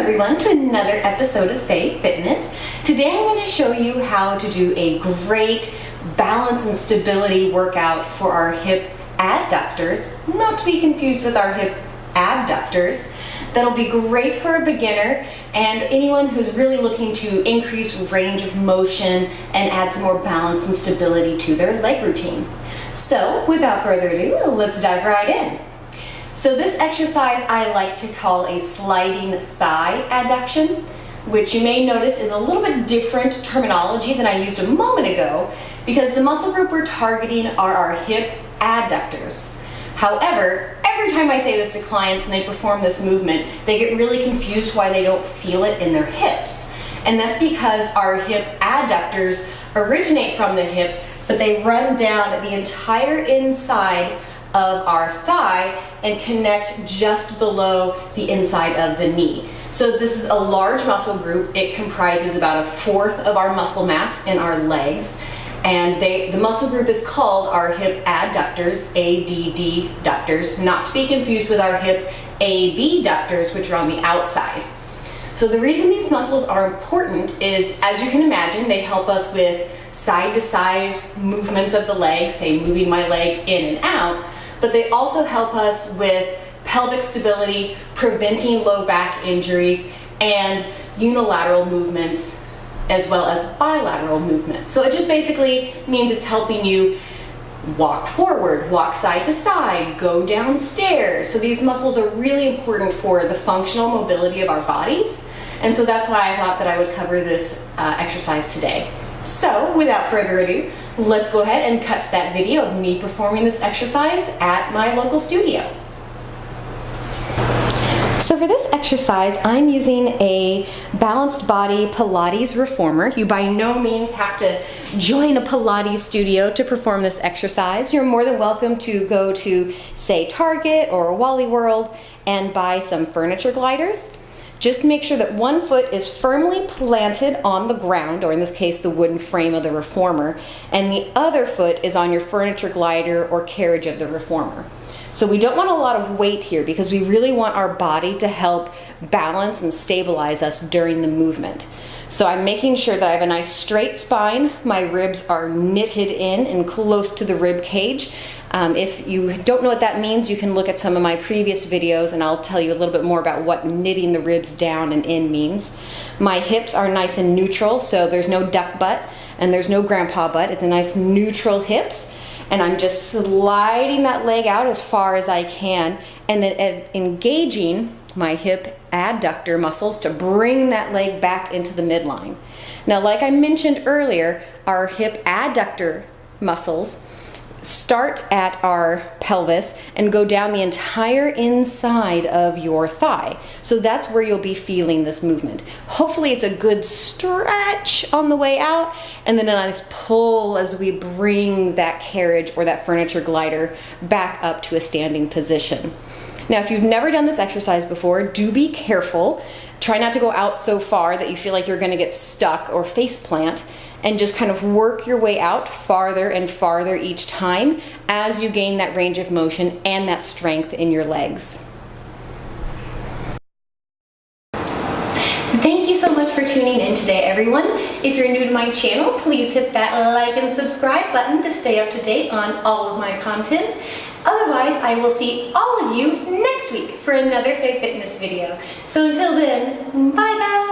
everyone to another episode of Fey Fitness. Today I'm going to show you how to do a great balance and stability workout for our hip adductors, not to be confused with our hip abductors. That'll be great for a beginner and anyone who's really looking to increase range of motion and add some more balance and stability to their leg routine. So without further ado, let's dive right in. So this exercise I like to call a sliding thigh adduction, which you may notice is a little bit different terminology than I used a moment ago because the muscle group we're targeting are our hip adductors. However, every time I say this to clients and they perform this movement, they get really confused why they don't feel it in their hips. And that's because our hip adductors originate from the hip, but they run down the entire inside of our thigh and connect just below the inside of the knee. So this is a large muscle group. It comprises about 1/4 of our muscle mass in our legs. And the muscle group is called our hip adductors, ADD-ductors, not to be confused with our hip abductors, which are on the outside. So the reason these muscles are important is, as you can imagine, they help us with side-to-side movements of the leg, say moving my leg in and out, but they also help us with pelvic stability, preventing low back injuries, and unilateral movements as well as bilateral movements. So it just basically means it's helping you walk forward, walk side to side, go downstairs. So these muscles are really important for the functional mobility of our bodies. And so that's why I thought that I would cover this exercise today. So without further ado, let's go ahead and cut to that video of me performing this exercise at my local studio. So for this exercise, I'm using a balanced body Pilates reformer. You by no means have to join a Pilates studio to perform this exercise. You're more than welcome to go to, say, Target or Wally World and buy some furniture gliders. Just make sure that one foot is firmly planted on the ground, or in this case, the wooden frame of the reformer, and the other foot is on your furniture glider or carriage of the reformer. So we don't want a lot of weight here because we really want our body to help balance and stabilize us during the movement. So I'm making sure that I have a nice straight spine. My ribs are knitted in and close to the rib cage. If you don't know what that means, you can look at some of my previous videos and I'll tell you a little bit more about what knitting the ribs down and in means. My hips are nice and neutral, so there's no duck butt and there's no grandpa butt. It's a nice neutral hips. And I'm just sliding that leg out as far as I can and then engaging my hip adductor muscles to bring that leg back into the midline. Now, like I mentioned earlier, our hip adductor muscles start at our pelvis and go down the entire inside of your thigh. So that's where you'll be feeling this movement. Hopefully it's a good stretch on the way out and then a nice pull as we bring that carriage or that furniture glider back up to a standing position. Now, if you've never done this exercise before, do be careful. Try not to go out so far that you feel like you're going to get stuck or face plant, and just kind of work your way out farther and farther each time as you gain that range of motion and that strength in your legs. Thank you so much for tuning in today, everyone. If you're new to my channel, please hit that like and subscribe button to stay up to date on all of my content. Otherwise, I will see all of you next week for another Fey Fitness video. So until then, bye guys!